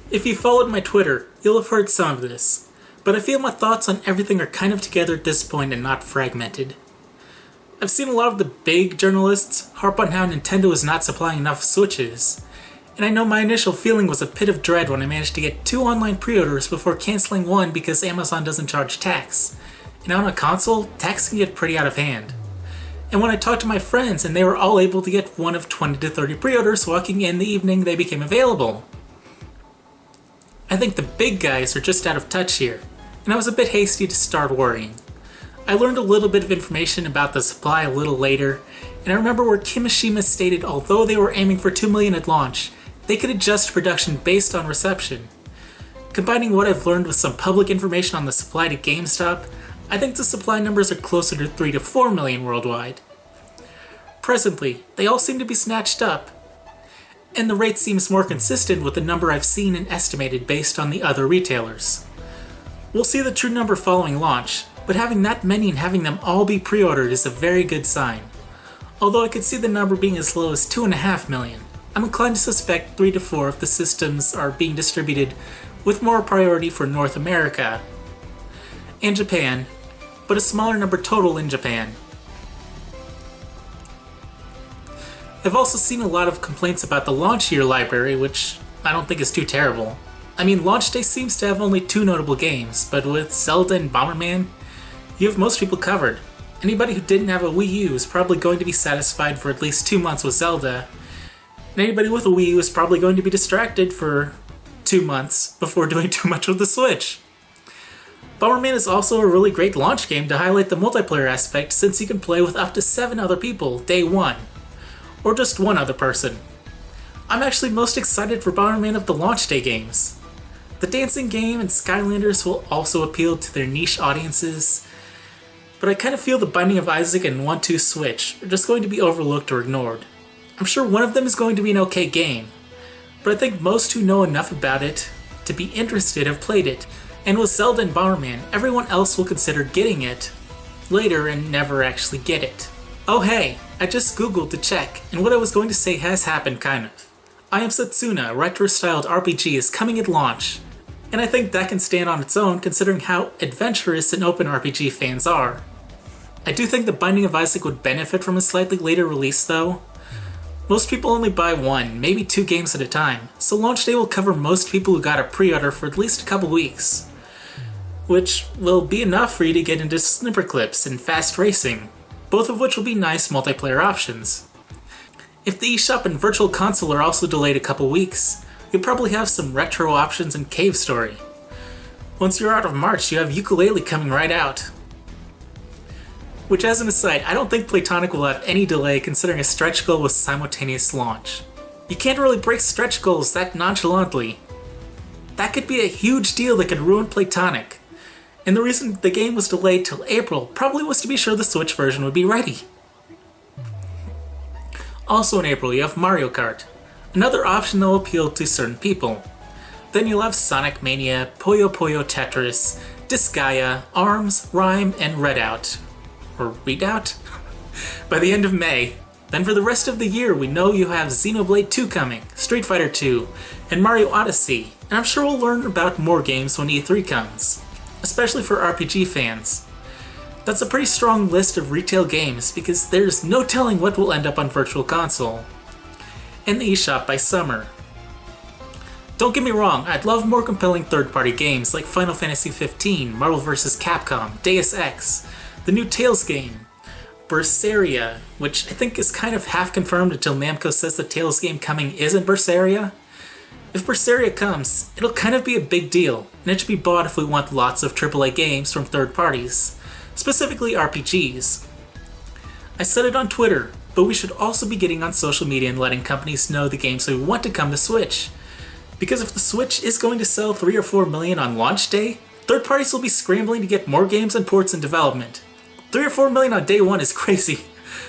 If you followed my Twitter, you'll have heard some of this, but I feel my thoughts on everything are kind of together at this point and not fragmented. I've seen a lot of the big journalists harp on how Nintendo is not supplying enough Switches, and I know my initial feeling was a pit of dread when I managed to get 2 online pre-orders before canceling one because Amazon doesn't charge tax, and on a console, tax can get pretty out of hand. And when I talked to my friends and they were all able to get one of 20 to 30 pre-orders walking in the evening they became available. I think the big guys are just out of touch here, and I was a bit hasty to start worrying. I learned a little bit of information about the supply a little later, and I remember where Kimishima stated although they were aiming for 2 million at launch, they could adjust production based on reception. Combining what I've learned with some public information on the supply to GameStop, I think the supply numbers are closer to 3 to 4 million worldwide. Presently, they all seem to be snatched up, and the rate seems more consistent with the number I've seen and estimated based on the other retailers. We'll see the true number following launch, but having that many and having them all be pre-ordered is a very good sign. Although I could see the number being as low as 2.5 million, I'm inclined to suspect 3 to 4 of the systems are being distributed with more priority for North America and Japan, but a smaller number total in Japan. I've also seen a lot of complaints about the launch year library, which I don't think is too terrible. I mean, launch day seems to have only 2 notable games, but with Zelda and Bomberman, you have most people covered. Anybody who didn't have a Wii U is probably going to be satisfied for at least 2 months with Zelda, and anybody with a Wii U is probably going to be distracted for 2 months before doing too much with the Switch. Bomberman is also a really great launch game to highlight the multiplayer aspect since you can play with up to 7 other people day 1. Or just one other person. I'm actually most excited for Bomberman of the launch day games. The dancing game and Skylanders will also appeal to their niche audiences, but I kind of feel the Binding of Isaac and 1-2 Switch are just going to be overlooked or ignored. I'm sure one of them is going to be an okay game, but I think most who know enough about it to be interested have played it, and with Zelda and Bomberman, everyone else will consider getting it later and never actually get it. Oh hey, I just googled to check, and what I was going to say has happened kind of. I Am Setsuna, a retro-styled RPG, is coming at launch, and I think that can stand on its own considering how adventurous and open RPG fans are. I do think The Binding of Isaac would benefit from a slightly later release though. Most people only buy 1, maybe 2 games at a time, so launch day will cover most people who got a pre-order for at least a couple weeks, which will be enough for you to get into snipper clips and fast racing, both of which will be nice multiplayer options. If the eShop and Virtual Console are also delayed a couple weeks, you'll probably have some retro options in Cave Story. Once you're out of March, you have Yooka-Laylee coming right out. Which, as an aside, I don't think Playtonic will have any delay considering a stretch goal with simultaneous launch. You can't really break stretch goals that nonchalantly. That could be a huge deal that could ruin Playtonic. And the reason the game was delayed till April probably was to be sure the Switch version would be ready. Also in April, you have Mario Kart, another option that will appeal to certain people. Then you'll have Sonic Mania, Puyo Puyo Tetris, Disgaea, ARMS, Rhyme, and Redout. Or Readout? By the end of May. Then for the rest of the year, we know you have Xenoblade 2 coming, Street Fighter 2, and Mario Odyssey, and I'm sure we'll learn about more games when E3 comes, especially for RPG fans. That's a pretty strong list of retail games because there's no telling what will end up on Virtual Console and the eShop by summer. Don't get me wrong, I'd love more compelling third-party games like Final Fantasy XV, Marvel vs. Capcom, Deus Ex, the new Tales game, Berseria, which I think is kind of half confirmed until Namco says the Tales game coming isn't Berseria. If Berseria comes, it'll kind of be a big deal, and it should be bought if we want lots of AAA games from third parties, specifically RPGs. I said it on Twitter, but we should also be getting on social media and letting companies know the games we want to come to Switch. Because if the Switch is going to sell 3 or 4 million on launch day, third parties will be scrambling to get more games and ports in development. 3 or 4 million on day 1 is crazy.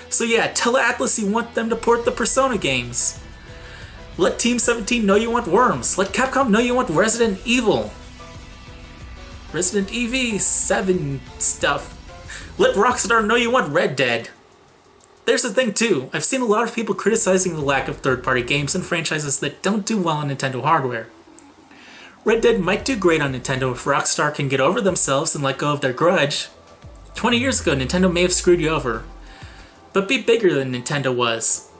So yeah, tell Atlas you want them to port the Persona games. Let Team 17 know you want Worms. Let Capcom know you want Resident Evil. Resident Evil 7 stuff. Let Rockstar know you want Red Dead. There's the thing too, I've seen a lot of people criticizing the lack of third-party games and franchises that don't do well on Nintendo hardware. Red Dead might do great on Nintendo if Rockstar can get over themselves and let go of their grudge. 20 years ago, Nintendo may have screwed you over, but be bigger than Nintendo was.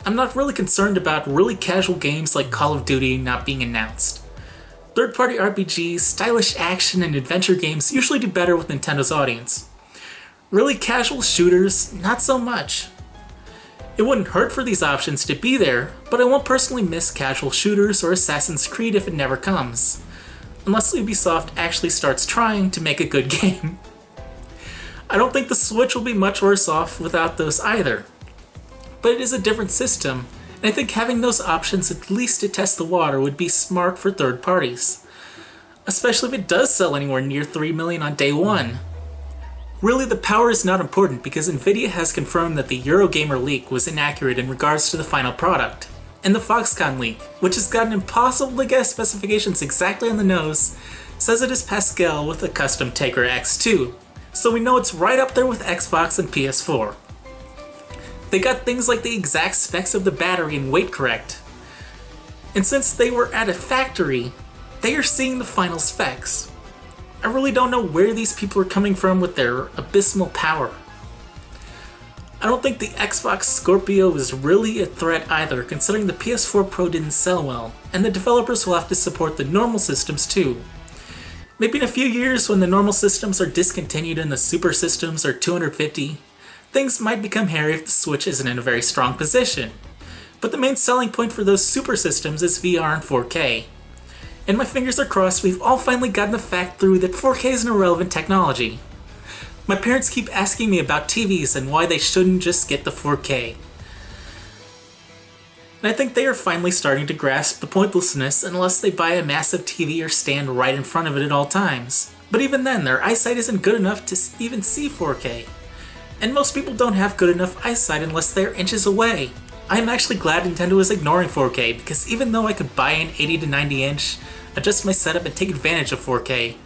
I'm not really concerned about really casual games like Call of Duty not being announced. Third-party RPGs, stylish action, and adventure games usually do better with Nintendo's audience. Really casual shooters, not so much. It wouldn't hurt for these options to be there, but I won't personally miss casual shooters or Assassin's Creed if it never comes. Unless Ubisoft actually starts trying to make a good game. I don't think the Switch will be much worse off without those either. But it is a different system, and I think having those options at least to test the water would be smart for third parties. Especially if it does sell anywhere near 3 million on day one. Really, the power is not important because Nvidia has confirmed that the Eurogamer leak was inaccurate in regards to the final product. And the Foxconn leak, which has gotten impossible to guess specifications exactly on the nose, says it is Pascal with a custom Tegra X2, so we know it's right up there with Xbox and PS4. They got things like the exact specs of the battery and weight correct. And since they were at a factory, they are seeing the final specs. I really don't know where these people are coming from with their abysmal power. I don't think the Xbox Scorpio is really a threat either, considering the PS4 Pro didn't sell well, and the developers will have to support the normal systems too. Maybe in a few years when the normal systems are discontinued and the super systems are 250, things might become hairy if the Switch isn't in a very strong position. But the main selling point for those super systems is VR and 4K. And my fingers are crossed we've all finally gotten the fact through that 4K is an irrelevant technology. My parents keep asking me about TVs and why they shouldn't just get the 4K. And I think they are finally starting to grasp the pointlessness unless they buy a massive TV or stand right in front of it at all times. But even then, their eyesight isn't good enough to even see 4K. And most people don't have good enough eyesight unless they're inches away. I'm actually glad Nintendo is ignoring 4K because even though I could buy an 80 to 90 inch, adjust my setup and take advantage of 4K,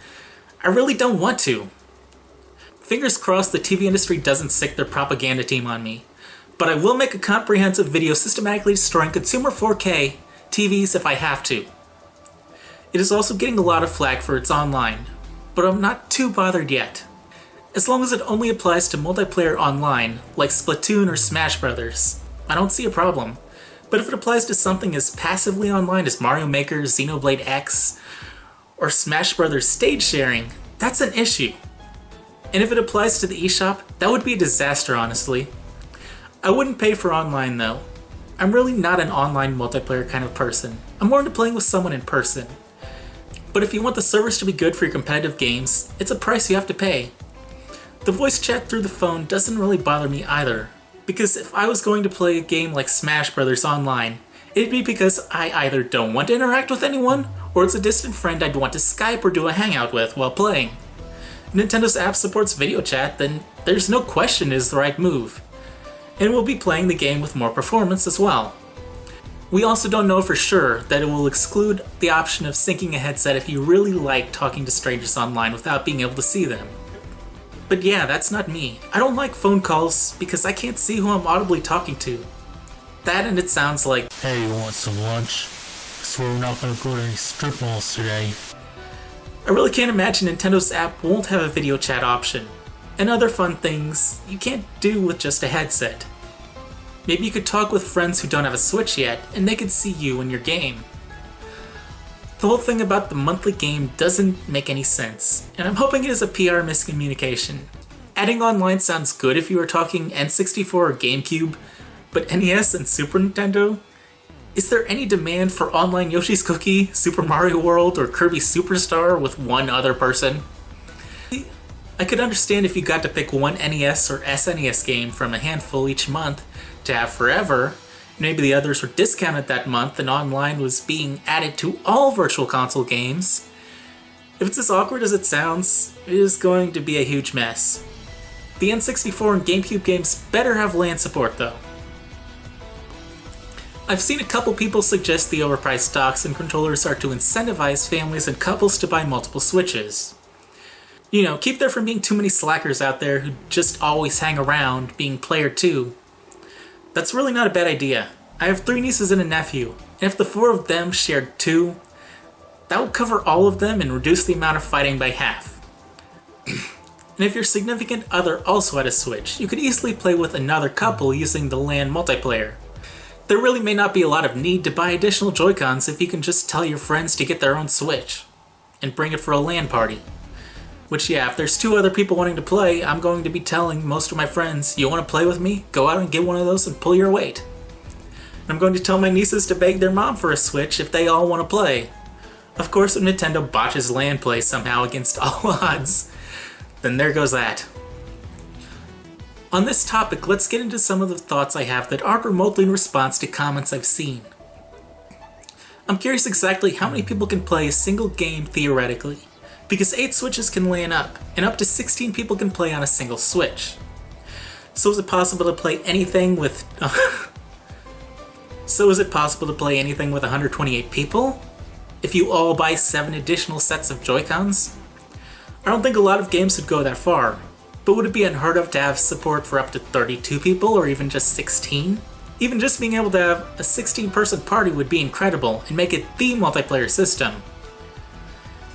I really don't want to. Fingers crossed the TV industry doesn't sick their propaganda team on me, but I will make a comprehensive video systematically destroying consumer 4K TVs if I have to. It is also getting a lot of flack for its online, but I'm not too bothered yet. As long as it only applies to multiplayer online, like Splatoon or Smash Brothers, I don't see a problem. But if it applies to something as passively online as Mario Maker, Xenoblade X, or Smash Brothers stage sharing, that's an issue. And if it applies to the eShop, that would be a disaster, honestly. I wouldn't pay for online though. I'm really not an online multiplayer kind of person. I'm more into playing with someone in person. But if you want the service to be good for your competitive games, it's a price you have to pay. The voice chat through the phone doesn't really bother me either. Because if I was going to play a game like Smash Brothers online, it'd be because I either don't want to interact with anyone, or it's a distant friend I'd want to Skype or do a hangout with while playing. If Nintendo's app supports video chat, then there's no question it is the right move. And we'll be playing the game with more performance as well. We also don't know for sure that it will exclude the option of syncing a headset if you really like talking to strangers online without being able to see them. But yeah, that's not me. I don't like phone calls because I can't see who I'm audibly talking to. That and it sounds like, "Hey, you want some lunch? So we're not gonna go to any strip malls today." I really can't imagine Nintendo's app won't have a video chat option. And other fun things you can't do with just a headset. Maybe you could talk with friends who don't have a Switch yet, and they could see you in your game. The whole thing about the monthly game doesn't make any sense, and I'm hoping it is a PR miscommunication. Adding online sounds good if you were talking N64 or GameCube, but NES and Super Nintendo? Is there any demand for online Yoshi's Cookie, Super Mario World, or Kirby Superstar with one other person? I could understand if you got to pick one NES or SNES game from a handful each month to have forever. Maybe the others were discounted that month and online was being added to all Virtual Console games. If it's as awkward as it sounds, it is going to be a huge mess. The N64 and GameCube games better have LAN support though. I've seen a couple people suggest the overpriced docks and controllers are to incentivize families and couples to buy multiple Switches. You know, keep there from being too many slackers out there who just always hang around being player 2. That's really not a bad idea. I have 3 nieces and a nephew, and if the 4 of them shared 2, That will cover all of them and reduce the amount of fighting by half. And if your significant other also had a Switch, you could easily play with another couple using the LAN multiplayer. There really may not be a lot of need to buy additional Joy-Cons if you can just tell your friends to get their own Switch and bring it for a LAN party. Which, yeah, if there's 2 other people wanting to play, I'm going to be telling most of my friends, you want to play with me? Go out and get one of those and pull your weight. And I'm going to tell my nieces to beg their mom for a Switch if they all want to play. Of course, if Nintendo botches LAN play somehow against all odds, then there goes that. On this topic, let's get into some of the thoughts I have that aren't remotely in response to comments I've seen. I'm curious exactly how many people can play a single game theoretically, because 8 Switches can LAN up, and up to 16 people can play on a single Switch. So is it possible to play anything with... 128 people? If you all buy 7 additional sets of Joy-Cons? I don't think a lot of games would go that far, but would it be unheard of to have support for up to 32 people or even just 16? Even just being able to have a 16-person party would be incredible and make it the multiplayer system.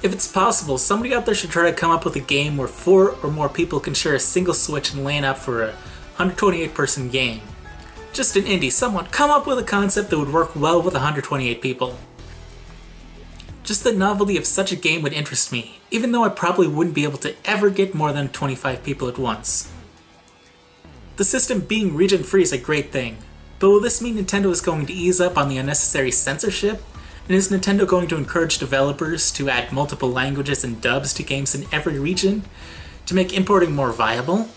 If it's possible, somebody out there should try to come up with a game where 4 or more people can share a single Switch and LAN up for a 128-person game. Just an indie, someone come up with a concept that would work well with 128 people. Just the novelty of such a game would interest me, even though I probably wouldn't be able to ever get more than 25 people at once. The system being region-free is a great thing, but will this mean Nintendo is going to ease up on the unnecessary censorship? And is Nintendo going to encourage developers to add multiple languages and dubs to games in every region to make importing more viable?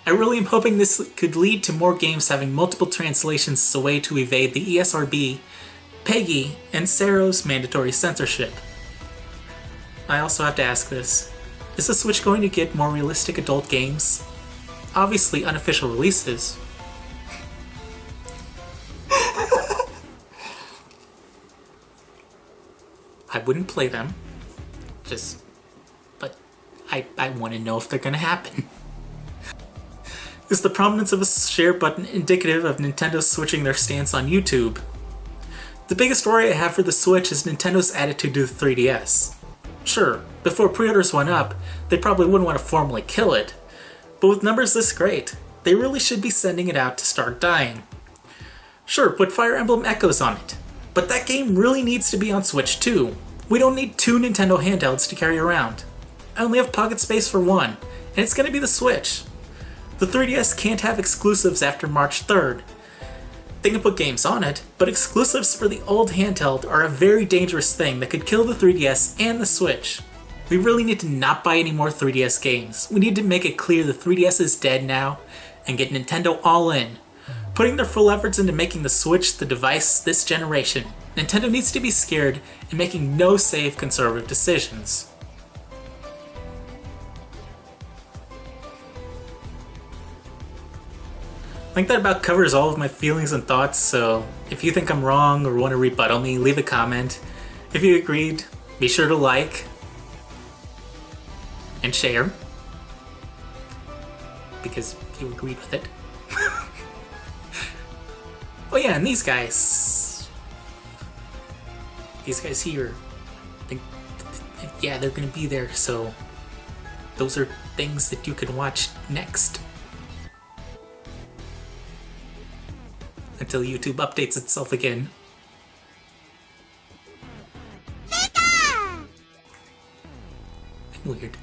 I really am hoping this could lead to more games having multiple translations as a way to evade the ESRB, PEGI, and Sero's mandatory censorship. I also have to ask this. Is the Switch going to get more realistic adult games? Obviously unofficial releases. I wouldn't play them. But I want to know if they're gonna happen. Is the prominence of a share button indicative of Nintendo switching their stance on YouTube? The biggest worry I have for the Switch is Nintendo's attitude to the 3DS. Sure, before pre-orders went up, they probably wouldn't want to formally kill it, but with numbers this great, they really should be sending it out to start dying. Sure, put Fire Emblem Echoes on it, but that game really needs to be on Switch too. We don't need 2 Nintendo handhelds to carry around. I only have pocket space for one, and it's gonna be the Switch. The 3DS can't have exclusives after March 3rd. They can put games on it, but exclusives for the old handheld are a very dangerous thing that could kill the 3DS and the Switch. We really need to not buy any more 3DS games. We need to make it clear the 3DS is dead now, and get Nintendo all in, putting their full efforts into making the Switch the device this generation. Nintendo needs to be scared and making no safe conservative decisions. I think that about covers all of my feelings and thoughts, so if you think I'm wrong or want to rebuttal me, leave a comment. If you agreed, be sure to like and share, because you agreed with it. Oh yeah, and these guys here, yeah, they're gonna be there, so those are things that you can watch next. Until YouTube updates itself again. I'm weird.